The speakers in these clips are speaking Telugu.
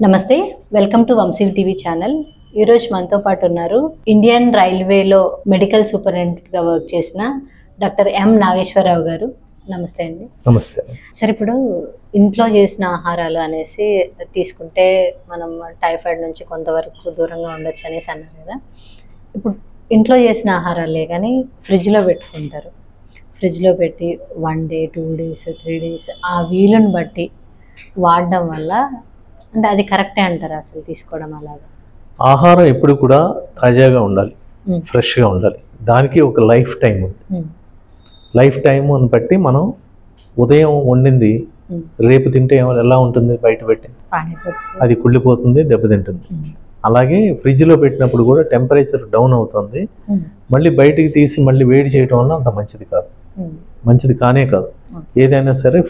నమస్తే, welcome to Vamsi TV channel. ఈరోజు మనతో పాటు ఉన్నారు ఇండియన్ రైల్వేలో మెడికల్ సూపరింటెండెంట్గా వర్క్ చేసిన డాక్టర్ ఎం నాగేశ్వరరావు గారు. నమస్తే అండి. నమస్తే సార్, ఇప్పుడు ఇంట్లో చేసిన ఆహారాలు అనేసి తీసుకుంటే మనం టైఫాయిడ్ నుంచి కొంతవరకు దూరంగా ఉండొచ్చు అనేసి అన్నారు కదా. ఇప్పుడు ఇంట్లో చేసిన ఆహారాలే కానీ ఫ్రిడ్జ్లో పెట్టుకుంటారు. ఫ్రిడ్జ్లో పెట్టి 1 డే 2 డేస్ 3 డేస్ ఆ వీలుని బట్టి వాడడం వల్ల అంటే అది కరెక్టే అంటారా అసలు తీసుకోవడం? అలాగా ఆహారం ఎప్పుడు కూడా తాజాగా ఉండాలి, ఫ్రెష్గా ఉండాలి. దానికి ఒక లైఫ్ టైం ఉంది. లైఫ్ టైం అని బట్టి మనం ఉదయం వండింది రేపు తింటే ఎలా ఉంటుంది, బయట పెట్టి అది కుళ్ళిపోతుంది, దెబ్బతింటుంది. అలాగే ఫ్రిడ్జ్లో పెట్టినప్పుడు కూడా టెంపరేచర్ డౌన్ అవుతుంది, మళ్ళీ బయటికి తీసి మళ్ళీ వేడి చేయడం వల్ల అంత మంచిది కాదు, మంచిది కానే కాదు. ఏదైనా సరే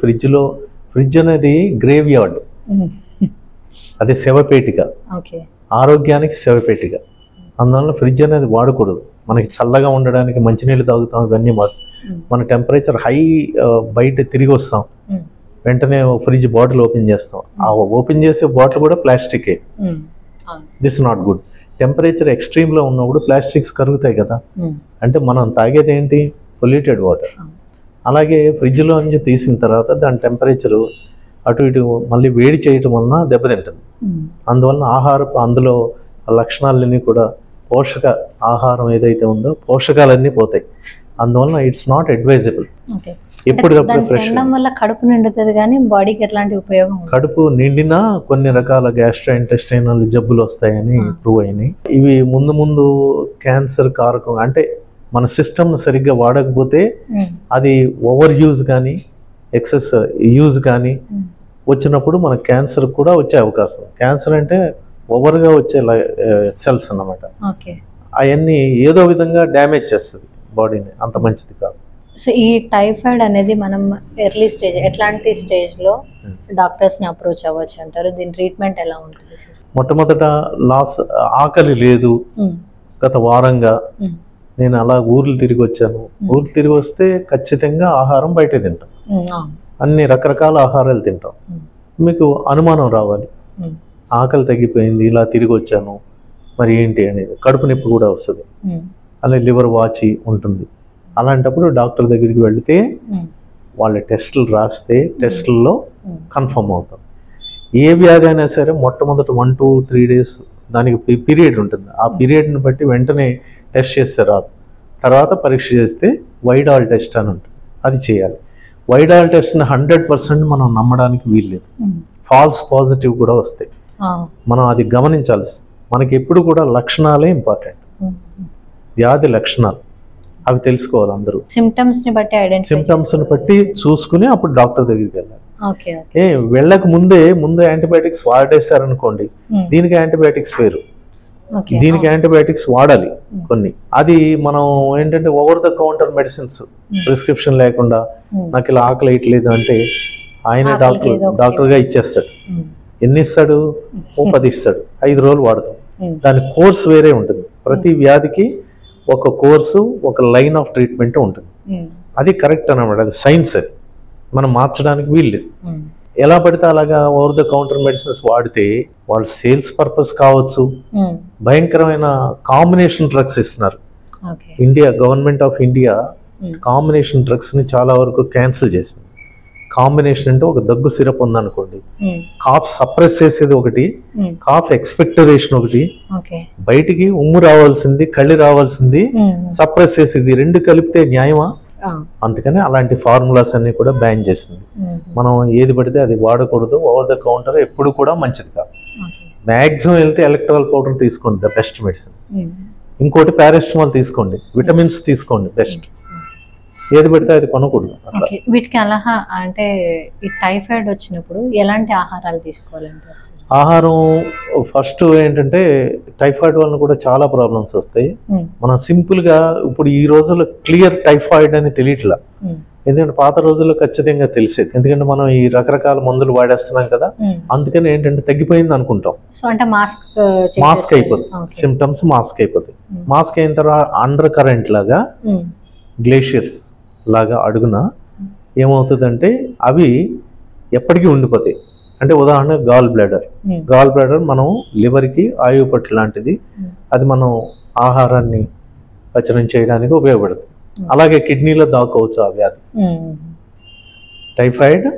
ఫ్రిడ్జ్ అనేది గ్రేవ్ యార్డ్, అది శవపేటిక, ఆరోగ్యానికి శవపేటిక. అందువల్ల ఫ్రిడ్జ్ అనేది వాడకూడదు. మనకి చల్లగా ఉండడానికి మంచినీళ్ళు తాగుతాం, ఇవన్నీ మన టెంపరేచర్ హై బయట తిరిగి వస్తాం, వెంటనే ఫ్రిడ్జ్ బాటిల్ ఓపెన్ చేస్తాం. ఆ ఓపెన్ చేసే బాటిల్ కూడా ప్లాస్టికే. This not good. టెంపరేచర్ ఎక్స్ట్రీమ్లో ఉన్నప్పుడు ప్లాస్టిక్స్ కరుగుతాయి కదా, అంటే మనం తాగేది ఏంటి, పొల్యూటెడ్ వాటర్. అలాగే ఫ్రిడ్జ్లో నుంచి తీసిన తర్వాత దాని టెంపరేచరు అటు ఇటు మళ్ళీ వేడి చేయటం వలన దెబ్బతింటుంది. అందువలన అందులో లక్షణాలన్నీ కూడా పోషక ఆహారం ఏదైతే ఉందో పోషకాలన్నీ పోతాయి. అందువలన ఇట్స్ నాట్ అడ్వైజబుల్. ఎప్పటికప్పుడు ఫ్రెష్ కడుపు నిండుతుంది కానీ బాడీకి ఎట్లాంటి ఉపయోగం? కడుపు నిండినా కొన్ని రకాల గ్యాస్ట్రోఇంటెస్టైనల్ జబ్బులు వస్తాయని ప్రూవ్ అయినాయి. ఇవి ముందు క్యాన్సర్ కారకం. అంటే మన సిస్టమ్ సరిగ్గా వాడకపోతే అది ఓవర్ యూజ్ కానీ ఎక్సెస్ యూజ్ కానీ వచ్చినప్పుడు మన క్యాన్సర్ కూడా వచ్చే అవకాశం. క్యాన్సర్ అంటే ఓవర్గా వచ్చే సెల్స్ అన్నమాట. అవన్నీ ఏదో విధంగా డ్యామేజ్ చేస్తుంది బాడీని, అంత మంచిది కాదు. సో ఈ టైఫాయిడ్ అనేది మనం ఎర్లీ స్టేజ్, ఎట్లాంటి స్టేజ్లో డాక్టర్స్ని అప్రోచ్ అవ్వచ్చు అంటారు? దీని ట్రీట్మెంట్ ఎలా ఉంటుంది? మొట్టమొదట ఆకలి లేదు, గత వారంగా నేను అలా ఊర్లు తిరిగి వచ్చాను. ఊర్లు తిరిగి వస్తే ఖచ్చితంగా ఆహారం బయట తింటాం, అన్ని రకరకాల ఆహారాలు తింటాం. మీకు అనుమానం రావాలి, ఆకలి తగ్గిపోయింది, ఇలా తిరిగి వచ్చాను, మరి ఏంటి అనేది. కడుపు నొప్పి కూడా వస్తుంది, అలాగే లివర్ వాచి ఉంటుంది. అలాంటప్పుడు డాక్టర్ దగ్గరికి వెళితే వాళ్ళ టెస్టులు రాస్తే టెస్టుల్లో కన్ఫర్మ్ అవుతాం. ఏ వ్యాధి అయినా సరే మొట్టమొదటి 1 to 3 days దానికి పీరియడ్ ఉంటుంది. ఆ పీరియడ్ని బట్టి వెంటనే టెస్ట్ చేస్తే రాదు. తర్వాత పరీక్ష చేస్తే వైడాల్ టెస్ట్ అని ఉంటుంది, అది చేయాలి. వైడాల్ టెస్ట్ని 100% మనం నమ్మడానికి వీల్లేదు. ఫాల్స్ పాజిటివ్ కూడా వస్తాయి. మనం అది గమనించాల్సి. మనకి ఎప్పుడు కూడా లక్షణాలే ఇంపార్టెంట్, వ్యాధి లక్షణాలు అవి తెలుసుకోవాలి అందరూ. సిమ్టమ్స్ని బట్టి చూసుకుని అప్పుడు డాక్టర్ దగ్గరికి వెళ్ళాలి. వెళ్ళక ముందే యాంటీబయాటిక్స్ వాడేస్తారనుకోండి, దీనికి యాంటీబయాటిక్స్ వేరు, దీనికి యాంటీబయాటిక్స్ వాడాలి కొన్ని. అది మనం ఏంటంటే over the counter medicines, prescription లేకుండా నాకు ఇలా ఆకలి వేయట్లేదు అంటే ఆయన డాక్టర్గా ఇచ్చేస్తాడు. ఎన్ని ఇస్తాడు? 10 ఇస్తాడు, 5 రోజులు వాడతాం. దాని కోర్స్ వేరే ఉంటుంది. ప్రతి వ్యాధికి ఒక కోర్సు, ఒక లైన్ ఆఫ్ ట్రీట్మెంట్ ఉంటుంది. అది కరెక్ట్ అన్నమాట, అది సైన్స్. అది మనం మార్చడానికి వీల్లేదు. ఎలా పడితే అలాగా ఓవర్ ద కౌంటర్ మెడిసిన్స్ వాడితే వాళ్ళు సేల్స్ పర్పస్ కావచ్చు, భయంకరమైన కాంబినేషన్ డ్రగ్స్ ఇస్తున్నారు. Government of India combination drugs ని చాలా వరకు క్యాన్సిల్ చేసింది. కాంబినేషన్ అంటే ఒక దగ్గు సిరప్ ఉందనుకోండి, కాఫ్ సప్రెస్ చేసేది ఒకటి, కాఫ్ ఎక్స్పెక్టరేషన్ ఒకటి, బయటికి ఉమ్ము రావాల్సింది, కళ్ళి రావాల్సింది సప్రెస్ చేసేది, 2 కలిపితే న్యాయమా? అందుకని అలాంటి ఫార్ములాస్ అన్ని కూడా బ్యాన్ చేసింది. మనం ఏది పడితే అది వాడకూడదు. ఓవర్ ద కౌంటర్ ఎప్పుడు కూడా మంచిది కాదు. మ్యాక్సిమం వెళ్తే ఎలక్ట్రాల్ పౌడర్ తీసుకోండి, ద బెస్ట్ మెడిసిన్. ఇంకోటి పారాసిటమాల్ తీసుకోండి, విటమిన్స్ తీసుకోండి, బెస్ట్. ఏది పడితే అది కొనకూడదు. వీటికి అలా అంటే ఈ టైఫాయిడ్ వచ్చినప్పుడు ఎలాంటి ఆహారాలు తీసుకోవాలంటే? ఆహారం ఫస్ట్ ఏంటంటే టైఫాయిడ్ వలన కూడా చాలా ప్రాబ్లమ్స్ వస్తాయి. మనం సింపుల్ గా ఇప్పుడు ఈ రోజుల్లో క్లియర్ టైఫాయిడ్ అని తెలియట్లా. ఎందుకంటే పాత రోజుల్లో ఖచ్చితంగా తెలిసేది, ఎందుకంటే మనం ఈ రకరకాల మందులు వాడేస్తున్నాం కదా. అందుకని ఏంటంటే తగ్గిపోయింది అనుకుంటాం, మాస్క్ అయిపోతుంది, సిమ్టమ్స్ మాస్క్ అయిపోతాయి. మాస్క్ అయిన తర్వాత అండర్ కరెంట్ లాగా, గ్లేషియర్స్ లాగా అడుగున ఏమవుతుందంటే అవి ఎప్పటికీ ఉండిపోతాయి. అంటే ఉదాహరణ గాల్ బ్లాడర్ మనం లివర్కి ఆయుపట్టు లాంటిది, అది మనం ఆహారాన్ని పచనం చేయడానికి ఉపయోగపడుతుంది. అలాగే కిడ్నీలో దాక్కోవచ్చు ఆ వ్యాధి. టైఫాయిడ్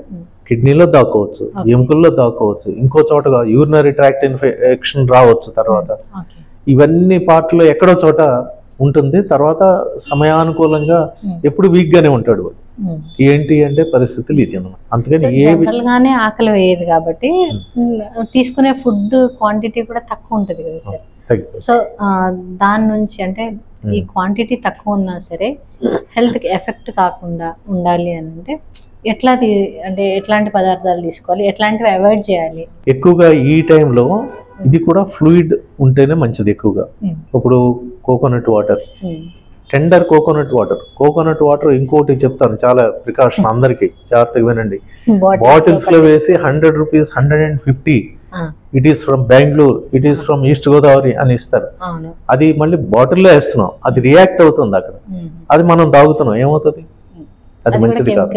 కిడ్నీలో దాక్కోవచ్చు, ఎముకల్లో దాక్కోవచ్చు, ఇంకో చోట యూరినరీ ట్రాక్ట్ ఇన్ఫెక్షన్ రావచ్చు. తర్వాత ఇవన్నీ పార్ట్లో ఎక్కడో చోట ఉంటుంది. తర్వాత సమయానుకూలంగా ఎప్పుడు వీక్ గానే ఉంటాడు. ఏంటి అంటే పరిస్థితులు ఇది అన్నమాట. అందుకని ఆకలి వేయదు కాబట్టి తీసుకునే ఫుడ్ క్వాంటిటీ కూడా తక్కువ ఉంటుంది కదా సార్. సో దాని నుంచి అంటే ఈ క్వాంటిటీ తక్కువ ఉన్నా సరే హెల్త్ కి ఎఫెక్ట్ కాకుండా ఉండాలి అని అంటే అంటే ఎట్లాంటి పదార్థాలు తీసుకోవాలి, ఎట్లాంటివి అవాయిడ్ చేయాలి? ఎక్కువగా ఈ టైంలో ఇది కూడా ఫ్లూయిడ్ ఉంటేనే మంచిది. ఎక్కువగా ఇప్పుడు coconut water, tender coconut water ఇంకోటి చెప్తాను, చాలా ప్రికాషన్ అందరికి జాగ్రత్తగా వినండి. బాటిల్స్ లో వేసి 100 rupees 150, it is from Bengaluru, it is from east Godavari అని ఇస్తారు. అది మళ్ళీ బాటిల్లో వేస్తున్నాం, అది రియాక్ట్ అవుతుంది అక్కడ, అది మనం తాగుతున్నాం, ఏమవుతుంది? అది మంచిది కాదు.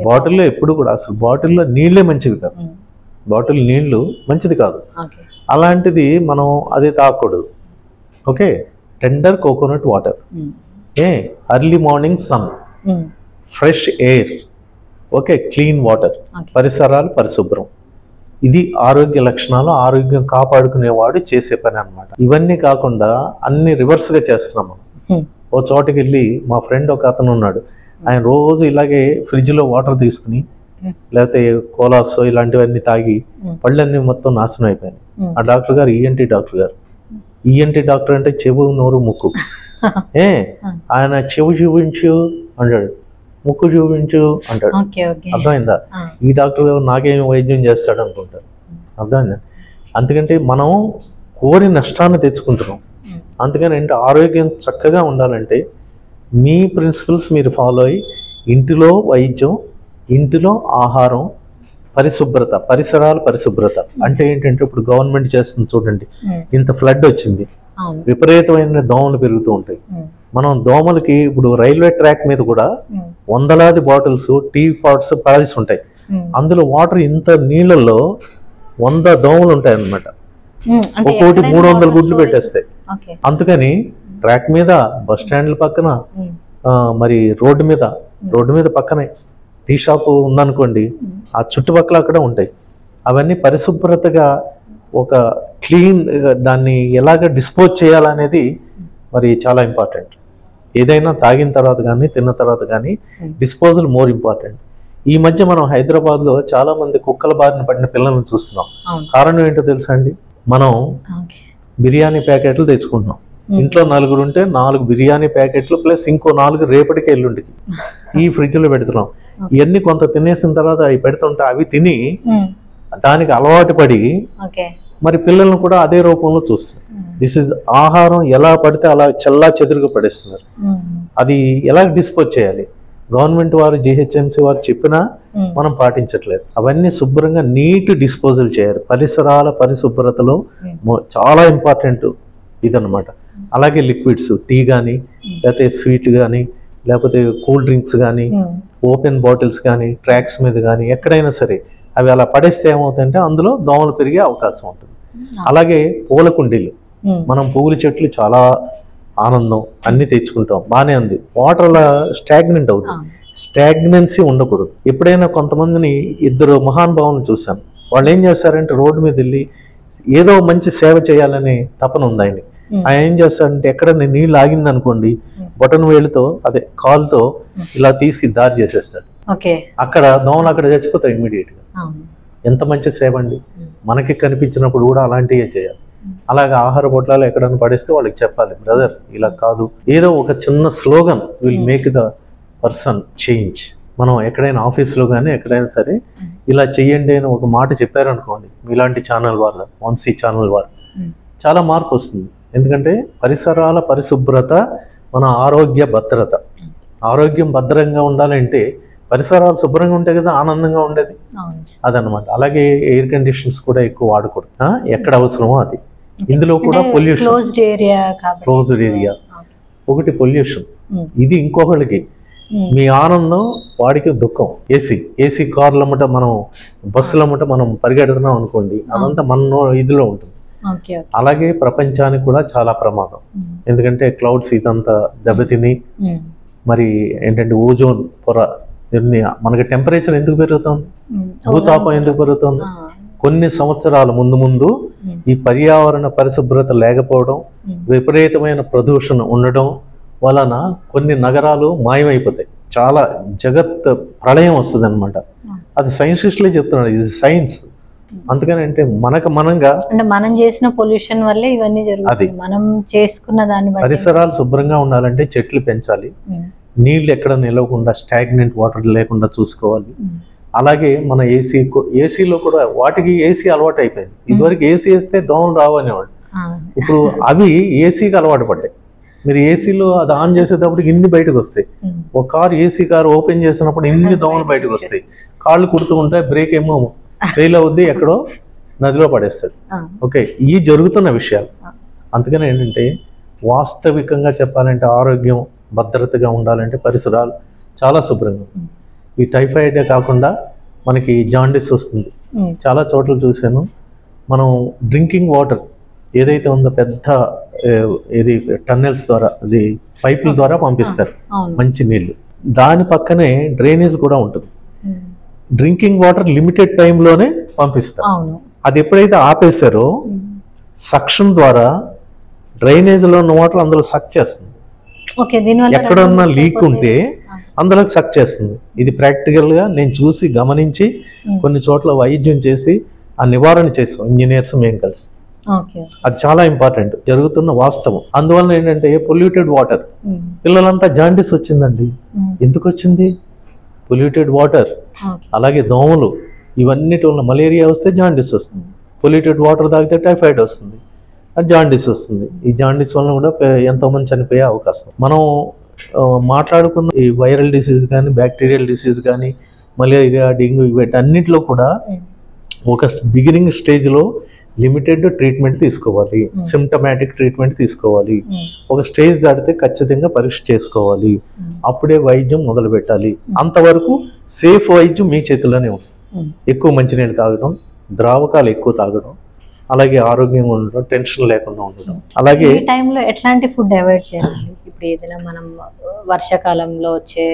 బాటిల్లో ఎప్పుడు కూడా అసలు బాటిల్లో నీళ్లే మంచిది కాదు, బాటిల్ నీళ్లు మంచిది కాదు. అలాంటిది మనం అది తాగకూడదు. Okay, tender coconut water, early morning sun, fresh air, okay, clean water, పరిసరాలు పరిశుభ్రం. ఇది ఆరోగ్య లక్షణాలు, ఆరోగ్యం కాపాడుకునేవాడు చేసే పని అన్నమాట. ఇవన్నీ కాకుండా అన్ని రివర్స్ గా చేస్తున్నాం మనం. ఓ చోటుకి వెళ్ళి, మా ఫ్రెండ్ ఒక అతను ఉన్నాడు, ఆయన రోజు ఇలాగే ఫ్రిడ్జ్ లో వాటర్ తీసుకుని లేకపోతే కోలాస్ ఇలాంటివన్నీ తాగి పళ్ళన్నీ మొత్తం నాశనం అయిపోయాయి. ఆ డాక్టర్ గారు ఈఎన్టీ డాక్టర్ అంటే చెవు నోరు ముక్కు, ఆయన చెవు చూపించు అంటాడు, ముక్కు చూపించు అంటాడు. అర్థమైందా? ఈ డాక్టర్ నాకేం వైద్యం చేస్తాడు అనుకుంటారు. అర్థమైందా? అందుకంటే మనం కోరి నష్టాన్ని తెచ్చుకుంటున్నాం. అందుకని అంటే ఆరోగ్యం చక్కగా ఉండాలంటే మీ ప్రిన్సిపల్స్ మీరు ఫాలో అయ్యి, ఇంటిలో వైద్యం, ఇంటిలో ఆహారం, పరిశుభ్రత, పరిసరాల పరిశుభ్రత. అంటే ఏంటంటే ఇప్పుడు గవర్నమెంట్ చేస్తుంది చూడండి, ఇంత ఫ్లడ్ వచ్చింది, విపరీతమైన దోమలు పెరుగుతూ ఉంటాయి. మనం దోమలకి ఇప్పుడు రైల్వే ట్రాక్ మీద కూడా వందలాది బాటిల్స్, టీ పాట్స్ పడేసి ఉంటాయి. అందులో వాటర్ ఇంత నీళ్ళల్లో 100 దోమలు ఉంటాయి అన్నమాట. ఒక్కోటి 300 గుడ్లు పెట్టేస్తాయి. అందుకని ట్రాక్ మీద, బస్ స్టాండ్ల పక్కన, మరి రోడ్డు మీద పక్కనే టీ షాపు ఉందనుకోండి, ఆ చుట్టుపక్కల అక్కడ ఉంటాయి. అవన్నీ పరిశుభ్రతగా ఒక క్లీన్ దాన్ని ఎలాగ డిస్పోజ్ చేయాలనేది మరి చాలా ఇంపార్టెంట్. ఏదైనా తాగిన తర్వాత కానీ తిన్న తర్వాత కానీ డిస్పోజల్ మోర్ ఇంపార్టెంట్. ఈ మధ్య మనం హైదరాబాద్లో చాలా మంది కుక్కల బారిన పడిన పిల్లల్ని చూస్తున్నాం. కారణం ఏంటో తెలుసా అండి? మనం బిర్యానీ ప్యాకెట్లు తెచ్చుకుంటున్నాం. ఇంట్లో 4 ఉంటే 4 బిర్యానీ ప్యాకెట్లు ప్లస్ ఇంకో 4 రేపటికి ఎల్లుండికి ఈ ఫ్రిడ్జ్లో పెడుతున్నాం. ఇవన్నీ కొంత తినేసిన తర్వాత అవి పెడుతుంటే అవి తిని దానికి అలవాటు పడి మరి పిల్లలను కూడా అదే రూపంలో చూస్తున్నారు. దిస్ ఇస్ ఆహారం ఎలా పడితే అలా చెల్లా చెదురుగా పడేస్తున్నారు. అది ఎలా డిస్పోజ్ చేయాలి? గవర్నమెంట్ వారు, జిహెచ్ఎంసీ వారు చెప్పినా మనం పాటించట్లేదు. అవన్నీ శుభ్రంగా నీట్ డిస్పోజల్ చేయాలి. పరిసరాల పరిశుభ్రతలో చాలా ఇంపార్టెంట్ ఇదన్నమాట. అలాగే లిక్విడ్స్, టీ కానీ, లేకపోతే స్వీట్ కానీ, లేకపోతే కూల్ డ్రింక్స్ కానీ, ఓపెన్ బాటిల్స్ కానీ, ట్రాక్స్ మీద కానీ ఎక్కడైనా సరే అవి అలా పడేస్తే ఏమవుతాయంటే అందులో దోమలు పెరిగే అవకాశం ఉంటుంది. అలాగే పూల కుండీలు, మనం పువ్వుల చెట్లు చాలా ఆనందం అన్ని తెచ్చుకుంటాం, బాగానే ఉంది. వాటర్ అలా స్టాగ్నెంట్ అవుతుంది. స్టాగ్నెన్సీ ఉండకూడదు. ఎప్పుడైనా కొంతమందిని, 2 మహానుభావులను చూశాను. వాళ్ళు ఏం చేస్తారంటే రోడ్డు మీద వెళ్ళి ఏదో మంచి సేవ చేయాలని తపన ఉంది ఆయన. ఆయన ఏం చేస్తాడంటే ఎక్కడైనా నీళ్ళు ఆగింది అనుకోండి, బొటన్ వేలుతో అదే కాలుతో ఇలా తీసి దారి చేసేస్తాడు. అక్కడ దోమలు అక్కడ చచ్చిపోతాయి ఇమ్మీడియట్ గా. ఎంత మంచి సేవ అండి! మనకి కనిపించినప్పుడు కూడా అలాంటివే చేయాలి. అలాగే ఆహార పొట్లాలు ఎక్కడైనా పడేస్తే వాళ్ళకి చెప్పాలి, బ్రదర్ ఇలా కాదు. ఏదో ఒక చిన్న slogan will make the person change. మనం ఎక్కడైనా ఆఫీస్లో కానీ ఎక్కడైనా సరే ఇలా చెయ్యండి అని ఒక మాట చెప్పారనుకోండి, ఇలాంటి ఛానల్ వారు, వంశీ ఛానల్ వారు, చాలా మార్పు వస్తుంది. ఎందుకంటే పరిసరాల పరిశుభ్రత మన ఆరోగ్య భద్రత. ఆరోగ్యం భద్రంగా ఉండాలంటే పరిసరాలు శుభ్రంగా ఉంటే కదా ఆనందంగా ఉండేది. అదనమాట. అలాగే ఎయిర్ కండిషన్స్ కూడా ఎక్కువ వాడకూడదు, ఎక్కడ అవసరమో అది. ఇందులో కూడా పొల్యూషన్, క్లోజ్డ్ ఏరియా, ఒకటి పొల్యూషన్. ఇది ఇంకొకళ్ళకి మీ ఆనందం వాడికి దుఃఖం. ఏసీ కార్లమ్మట మనం బస్సులమ్మట మనం పరిగెడుతున్నాం అనుకోండి, అదంతా మన ఇదిలో ఉంటుంది. అలాగే ప్రపంచానికి కూడా చాలా ప్రమాదం. ఎందుకంటే క్లౌడ్స్ ఇదంతా దెబ్బతిని మరి ఏంటంటే ఓజోన్ పొర, మనకి టెంపరేచర్ ఎందుకు పెరుగుతుంది, భూతాపం ఎందుకు పెరుగుతుంది? కొన్ని సంవత్సరాల ముందు ఈ పర్యావరణ పరిశుభ్రత లేకపోవడం, విపరీతమైన ప్రదూషణ ఉండడం వలన కొన్ని నగరాలు మాయమైపోతాయి. చాలా జగత్ ప్రళయం వస్తుంది అనమాట. అది సైంటిస్టులే చెప్తున్నారు, ఇది సైన్స్. అందుకని అంటే మనంగా అంటే మనం చేసిన పొల్యూషన్ వల్లే ఇవన్నీ జరుగుతాయి. మనం చేసుకున్న దాన్ని బట్టి పరిసరాలు శుభ్రంగా ఉండాలంటే చెట్లు పెంచాలి, నీళ్ళు ఎక్కడ నిలవకుండా స్టాగ్నెంట్ వాటర్ లేకుండా చూసుకోవాలి. అలాగే మన ఏసీలో కూడా వాటికి ఏసీ అలవాటు అయిపోయింది. ఇదివరకు ఏసీ వేస్తే దోమలు రావు అనేవాడు, ఇప్పుడు అవి ఏసీకి అలవాటు పడ్డాయి. మీరు ఏసీలో అది ఆన్ చేసేటప్పుడు ఇన్ని బయటకు వస్తాయి. ఒక ఏసీ కారు ఓపెన్ చేసినప్పుడు ఇన్ని దోమలు బయటకు వస్తాయి. కాళ్ళు కుడుతూ ఉంటాయి, బ్రేక్ ఏమో ఫెయిల్ అవుద్ది, ఎక్కడో నదిలో పడేస్తుంది. ఓకే, ఇవి జరుగుతున్న విషయాలు. అందుకని ఏంటంటే వాస్తవికంగా చెప్పాలంటే ఆరోగ్యం భద్రతగా ఉండాలంటే పరిసరాలు చాలా శుభ్రంగా. ఈ టైఫాయిడే కాకుండా మనకి జాండిస్ వస్తుంది. చాలా చోట్ల చూశాను. మనం డ్రింకింగ్ వాటర్ ఏదైతే ఉందో పెద్ద ఇది టన్నెల్స్ ద్వారా, అది పైపుల ద్వారా పంపిస్తారు మంచి నీళ్లు. దాని పక్కనే డ్రైనేజ్ కూడా ఉంటుంది. డ్రింకింగ్ వాటర్ లిమిటెడ్ టైంలోనే పంపిస్తారు. అది ఎప్పుడైతే ఆపేస్తారో సక్షన్ ద్వారా డ్రైనేజ్లో ఉన్న వాటర్ అందులో సక్ చేస్తుంది. ఎక్కడన్నా లీక్ ఉంటే అందులోకి సక్ చేస్తుంది. ఇది ప్రాక్టికల్గా నేను చూసి గమనించి కొన్ని చోట్ల వైద్యం చేసి ఆ నివారణ చేసాం ఇంజనీర్స్ మేము కలిసి. అది చాలా ఇంపార్టెంట్, జరుగుతున్న వాస్తవం. అందువల్ల ఏంటంటే పొల్యూటెడ్ వాటర్, పిల్లలంతా జాండిస్ వచ్చిందండి. ఎందుకు వచ్చింది? Polluted water. అలాగే దోమలు, ఇవన్నిటి వల్ల మలేరియా వస్తే జాండిస్ వస్తుంది. పొల్యూటెడ్ వాటర్ తాగితే టైఫాయిడ్ వస్తుంది, అది జాండిస్ వస్తుంది. ఈ జాండిస్ వల్ల కూడా ఎంతోమంది చనిపోయే అవకాశం. మనం మాట్లాడుకున్న ఈ వైరల్ డిసీజ్ కానీ, బ్యాక్టీరియల్ డిసీజ్ కానీ, మలేరియా, డెంగ్యూ, వీటన్నిటిలో కూడా ఒక బిగినింగ్ స్టేజ్లో లిమిటెడ్ ట్రీట్మెంట్ తీసుకోవాలి, సిమ్టమాటిక్ ట్రీట్మెంట్ తీసుకోవాలి. ఒక స్టేజ్ దాటితే ఖచ్చితంగా పరీక్ష చేసుకోవాలి, అప్పుడే వైద్యం మొదలు పెట్టాలి. అంతవరకు సేఫ్ వైద్యం మీ చేతిలోనే ఉంది. ఎక్కువ మంచినీళ్ళు తాగడం, ద్రావకాలు ఎక్కువ తాగడం, అలాగే ఆరోగ్యంగా ఉండడం, టెన్షన్ లేకుండా ఉండడం. అలాగే ఈ టైంలో ఎట్లాంటి ఫుడ్ అవాయిడ్ చేయాలి? ఇప్పుడు ఏదైనా మనం వర్షాకాలంలో వచ్చే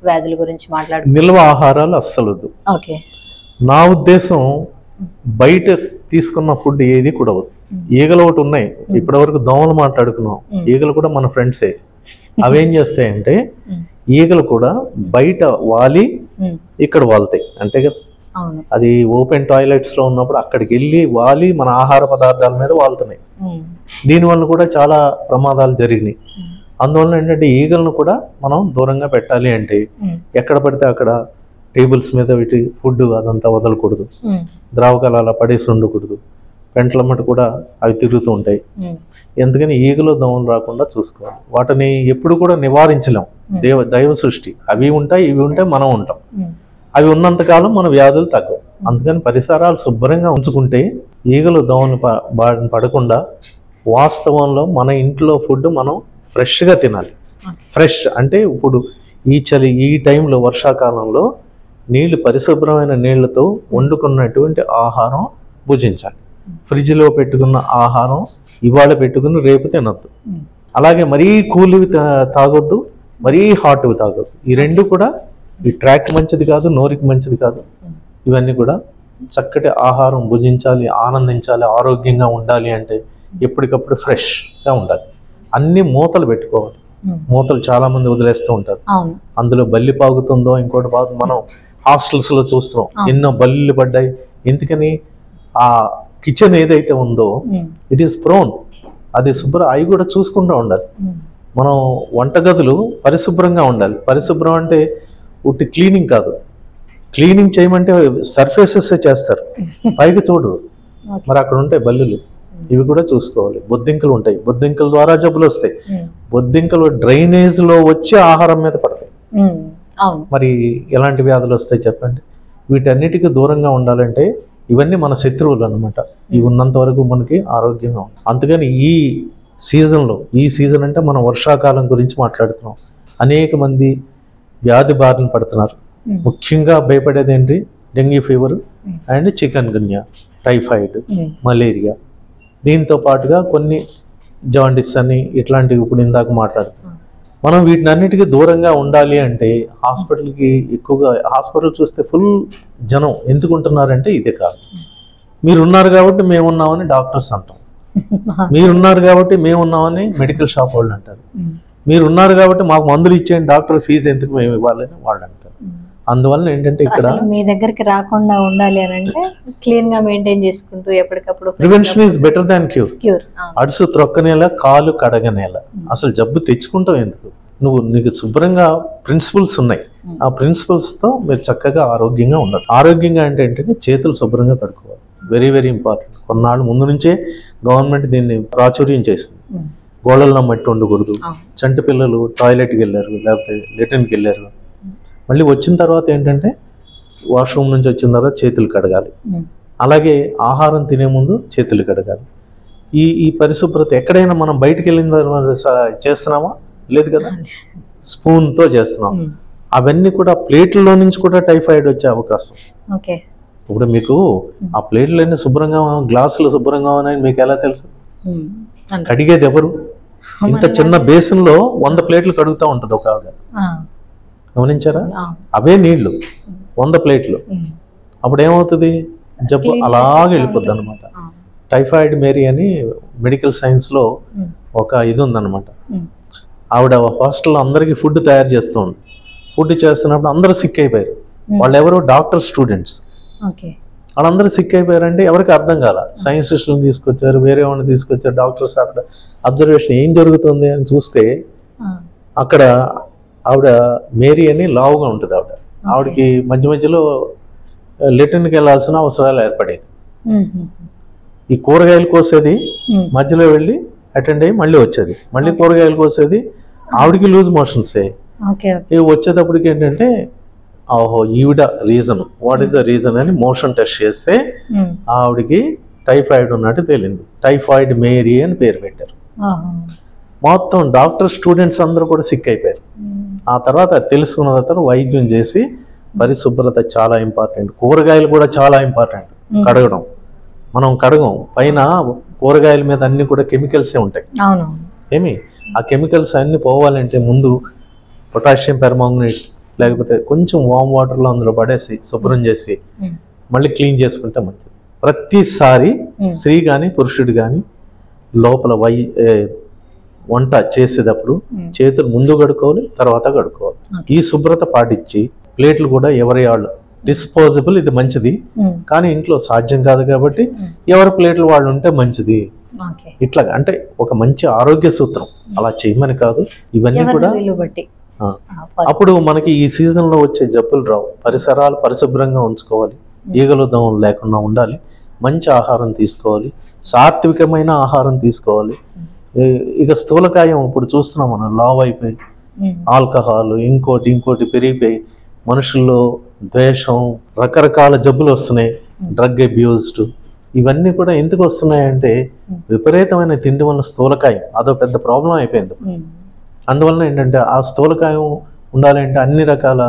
వ్యాధుల గురించి మాట్లాడుకుంటే నిల్వ ఆహారాలు అస్సలు వద్దు. ఓకే, నా ఉద్దేశం బయట తీసుకున్న ఫుడ్ ఏది కూడా వద్దు. ఈగలు ఒకటి ఉన్నాయి, ఇప్పటి వరకు దోమలు మాట్లాడుకున్నాం, ఈగలు కూడా మన ఫ్రెండ్సే. అవేం చేస్తాయంటే ఈగలు కూడా బయట వాలి ఇక్కడ వాళ్తాయి, అంటే కదా. అది ఓపెన్ టాయిలెట్స్ లో ఉన్నప్పుడు అక్కడికి వెళ్ళి వాలి మన ఆహార పదార్థాల మీద వాళ్తున్నాయి. దీనివల్ల కూడా చాలా ప్రమాదాలు జరిగినాయి. అందువల్ల ఏంటంటే ఈగలను కూడా మనం దూరంగా పెట్టాలి. అంటే ఎక్కడ పడితే అక్కడ టేబుల్స్ మీద వీటి ఫుడ్ అదంతా వదలకూడదు, ద్రావకాలు అలా పడేసి ఉండకూడదు. పెంట్లమ్మట కూడా అవి తిరుగుతూ ఉంటాయి. ఎందుకని ఈగలు దోమలు రాకుండా చూసుకోవాలి. వాటిని ఎప్పుడు కూడా నివారించలేం, దైవ సృష్టి. అవి ఉంటాయి, ఇవి ఉంటాయి, మనం ఉంటాం. అవి ఉన్నంతకాలం మన వ్యాధులు తగ్గవు. అందుకని పరిసరాలు శుభ్రంగా ఉంచుకుంటే ఈగలు దోమలు బారిన పడకుండా, వాస్తవంలో మన ఇంట్లో ఫుడ్ మనం ఫ్రెష్గా తినాలి. ఫ్రెష్ అంటే ఇప్పుడు ఈ టైంలో వర్షాకాలంలో నీళ్లు పరిశుభ్రమైన నీళ్లతో వండుకున్నటువంటి ఆహారం భుజించాలి. ఫ్రిడ్జ్లో పెట్టుకున్న ఆహారం ఇవాళ పెట్టుకుని రేపు తినొద్దు. అలాగే మరీ కూల్వి తాగొద్దు, మరీ హాట్వి తాగొద్దు. ఈ రెండు కూడా ఈ ట్రాక్ మంచిది కాదు, నోరికి మంచిది కాదు. ఇవన్నీ కూడా చక్కటి ఆహారం భుజించాలి, ఆనందించాలి, ఆరోగ్యంగా ఉండాలి అంటే ఎప్పటికప్పుడు ఫ్రెష్గా ఉండాలి. అన్ని మూతలు పెట్టుకోవాలి. మూతలు చాలా మంది వదిలేస్తూ ఉంటారు, అందులో బల్లి పాగుతుందో ఇంకోటి పాగు. మనం హాస్టల్స్ లో చూస్తున్నాం, ఎన్నో బల్లి పడ్డాయి. ఎందుకని? ఆ కిచెన్ ఏదైతే ఉందో ఇట్ ఈస్ ప్రోన్, అది అవి కూడా చూసుకుంటూ ఉండాలి. మనం వంటగదులు పరిశుభ్రంగా ఉండాలి. పరిశుభ్రం అంటే ఉట్టి క్లీనింగ్ కాదు. క్లీనింగ్ చేయమంటే సర్ఫేసెస్ చేస్తారు, పైకి చూడరు. మరి అక్కడ ఉంటాయి బల్లులు, ఇవి కూడా చూసుకోవాలి. బొద్దింకలు ఉంటాయి, బొద్దింకల ద్వారా జబ్బులు వస్తాయి. బొద్దింకలు డ్రైనేజ్ లో వచ్చి ఆహారం మీద పడతాయి. మరి ఎలాంటి వ్యాధులు వస్తాయి చెప్పండి? వీటన్నిటికీ దూరంగా ఉండాలంటే ఇవన్నీ మన శత్రువులు అన్నమాట. ఇవి ఉన్నంత వరకు మనకి ఆరోగ్యంగా ఉంది. అందుకని ఈ సీజన్ అంటే మనం వర్షాకాలం గురించి మాట్లాడుతున్నాం. అనేక మంది వ్యాధి బారిన పడుతున్నారు. ముఖ్యంగా భయపడేది ఏంటి? Dengue fever and chikungunya, typhoid, malaria. దీంతో పాటుగా కొన్ని జాండిస్ అని ఇట్లాంటివి ఇప్పుడు ఇందాక మాట్లాడుతున్నాం. మనం వీటినన్నిటికీ దూరంగా ఉండాలి అంటే హాస్పిటల్కి ఎక్కువగా, హాస్పిటల్ చూస్తే ఫుల్ జనం ఎందుకు ఉంటున్నారంటే ఇదే కాదు. మీరున్నారు కాబట్టి మేమున్నామని డాక్టర్స్ అంటాం, మీరున్నారు కాబట్టి మేమున్నామని మెడికల్ షాప్ వాళ్ళు అంటారు, మీరున్నారు కాబట్టి మాకు మందులు ఇచ్చేయండి, డాక్టర్ ఫీజు ఎందుకు మేము ఇవ్వాలని వాళ్ళు అంటారు. అందువల్ల ఏంటంటే ఇక్కడ మీ దగ్గరికి రాకుండా ఉండాలి అని అంటే క్లీన్ గా మెయింటైన్ చేసుకుంటూ ఎప్పటికప్పుడు prevention is better than cure. అడుసు త్రొక్కనేల, కాలు కడగనేల. అసలు జబ్బు తెచ్చుకుంటాం ఎందుకు? నీకు శుభ్రంగా ప్రిన్సిపల్స్ ఉన్నాయి, ఆ ప్రిన్సిపల్స్ తో మీరు చక్కగా ఆరోగ్యంగా ఉండదు. ఆరోగ్యంగా అంటే ఏంటంటే చేతులు శుభ్రంగా కడుక్కోవాలి, వెరీ వెరీ ఇంపార్టెంట్. కొన్నాళ్ళు ముందు నుంచే గవర్నమెంట్ దీన్ని ప్రాచుర్యం చేసింది. గోడల్లో మట్టి ఉండకూడదు, చంటి పిల్లలు టాయిలెట్కి వెళ్ళారు లేకపోతే లెట్రిన్కి వెళ్ళారు, మళ్ళీ వచ్చిన తర్వాత ఏంటంటే వాష్రూమ్ నుంచి వచ్చిన తర్వాత చేతులు కడగాలి. అలాగే ఆహారం తినే ముందు చేతులు కడగాలి. ఈ పరిశుభ్రత ఎక్కడైనా మనం బయటికి వెళ్ళిన తర్వాత చేస్తున్నామా? లేదు కదా, స్పూన్తో చేస్తున్నాం. అవన్నీ కూడా ప్లేట్లలో నుంచి కూడా టైఫాయిడ్ వచ్చే అవకాశం. ఇప్పుడు మీకు ఆ ప్లేట్లన్నీ శుభ్రంగా, గ్లాసులు శుభ్రంగా ఉన్నాయని మీకు ఎలా తెలుసు? కడిగేది ఎవరు? ఇంత చిన్న బేసిన్లో 100 ప్లేట్లు కడుగుతూ ఉంటుంది ఒక ఆవిడ, గమనించారా? అవే నీళ్లు 100 ప్లేట్లు. అప్పుడు ఏమవుతుంది? జబ్బు అలాగే వెళ్ళిపోద్ది అనమాట. టైఫాయిడ్ మేరీ అని మెడికల్ సైన్స్లో ఒక ఇది ఉందన్నమాట. ఆవిడ హాస్టల్లో అందరికీ ఫుడ్ తయారు చేస్తూ ఉంది. ఫుడ్ చేస్తున్నప్పుడు అందరూ సిక్ అయిపోయారు. వాళ్ళు ఎవరు? Doctor students. వాళ్ళందరూ సిక్ అయిపోయారంటే ఎవరికి అర్థం కాల. సైన్సిస్టులను తీసుకొచ్చారు, వేరే వాళ్ళని తీసుకొచ్చారు, డాక్టర్స్ అక్కడ అబ్జర్వేషన్ ఏం జరుగుతుంది అని చూస్తే అక్కడ ఆవిడ మేరీ అని లావుగా ఉంటుంది. ఆవిడకి మధ్య మధ్యలో లెట్రిన్కి వెళ్ళాల్సిన అవసరాలు ఏర్పడేది. ఈ కూరగాయలు కోసేది, మధ్యలో వెళ్ళి అటెండ్ అయ్యి మళ్ళీ వచ్చేది, మళ్ళీ కూరగాయలు కోసేది. ఆవిడకి లూజ్ మోషన్స్ ఇవి వచ్చేటప్పటికి ఏంటంటే ఓహో ఈవిడ reason, what is the reason అని మోషన్ టెస్ట్ చేస్తే ఆవిడకి టైఫాయిడ్ ఉన్నట్టు తేలింది. టైఫాయిడ్ మేరీ అని పేరు పెట్టారు. మొత్తం డాక్టర్ స్టూడెంట్స్ అందరూ కూడా సిక్ అయిపోయారు. ఆ తర్వాత తెలుసుకున్న తర్వాత వైద్యం చేసి పరిశుభ్రత చాలా ఇంపార్టెంట్. కూరగాయలు కూడా చాలా ఇంపార్టెంట్. కడగడం, మనం కడగం, పైన కూరగాయల మీద అన్ని కూడా కెమికల్సే ఉంటాయి. ఏమి ఆ కెమికల్స్ అన్ని పోవాలంటే ముందు పొటాషియం పెర్మాంగనేట్ లేకపోతే కొంచెం వామ్ వాటర్లో అందులో పడేసి శుభ్రం చేసి మళ్ళీ క్లీన్ చేసుకుంటే మంచిది. ప్రతిసారి స్త్రీ కానీ పురుషుడు కానీ లోపల వంట చేసేటప్పుడు చేతులు ముందు కడుక్కోవాలి, తర్వాత కడుక్కోవాలి. ఈ శుభ్రత పాటించి ప్లేట్లు కూడా ఎవరి వాళ్ళు డిస్పోజబుల్, ఇది మంచిది. కానీ ఇంట్లో సాధ్యం కాదు కాబట్టి ఎవరి ప్లేట్లు వాళ్ళు ఉంటే మంచిది. ఇట్లా అంటే ఒక మంచి ఆరోగ్య సూత్రం. అలా చేయమని కాదు, ఇవన్నీ కూడా అప్పుడు మనకి ఈ సీజన్లో వచ్చే జబ్బులు రావు. పరిసరాలు పరిశుభ్రంగా ఉంచుకోవాలి, ఈగలు దోమలు లేకుండా ఉండాలి, మంచి ఆహారం తీసుకోవాలి, సాత్వికమైన ఆహారం తీసుకోవాలి. ఇక స్థూలకాయం ఇప్పుడు చూస్తున్నాం మనం, లావ్ అయిపోయి ఆల్కహాల్ ఇంకోటి పెరిగిపోయి మనుషుల్లో ద్వేషం, రకరకాల జబ్బులు వస్తున్నాయి, డ్రగ్ అబ్యూస్డ్. ఇవన్నీ కూడా ఎందుకు వస్తున్నాయంటే విపరీతమైన తిండి వల్ల స్థూలకాయం అదో పెద్ద ప్రాబ్లం అయిపోయింది. అందువలన ఏంటంటే ఆ స్థూలకాయం ఉండాలంటే అన్ని రకాల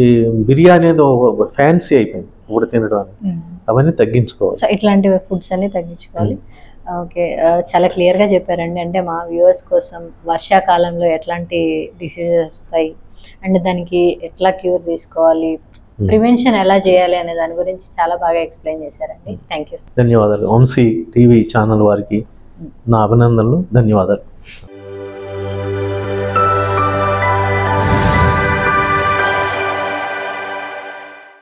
ఈ బిర్యానీ ఏదో ఫ్యాన్సీ అయిపోయింది ఇప్పుడు తినడం. అవన్నీ తగ్గించుకోవాలి. సో ఇట్లాంటి ఫుడ్స్ అన్ని తగ్గించుకోవాలి. ఓకే, చాలా క్లియర్గా చెప్పారండి. అంటే మా వ్యూవర్స్ కోసం వర్షాకాలంలో ఎట్లాంటి డిసీజెస్ వస్తాయి అండ్ దానికి ఎట్లా క్యూర్ తీసుకోవాలి, ప్రివెన్షన్ ఎలా చేయాలి అనే దాని గురించి చాలా బాగా ఎక్స్ప్లెయిన్ చేశారండి. Thank you. ధన్యవాదాలు. వంశీ టీవీ ఛానల్ వారికి నా అభినందనలు, ధన్యవాదాలు.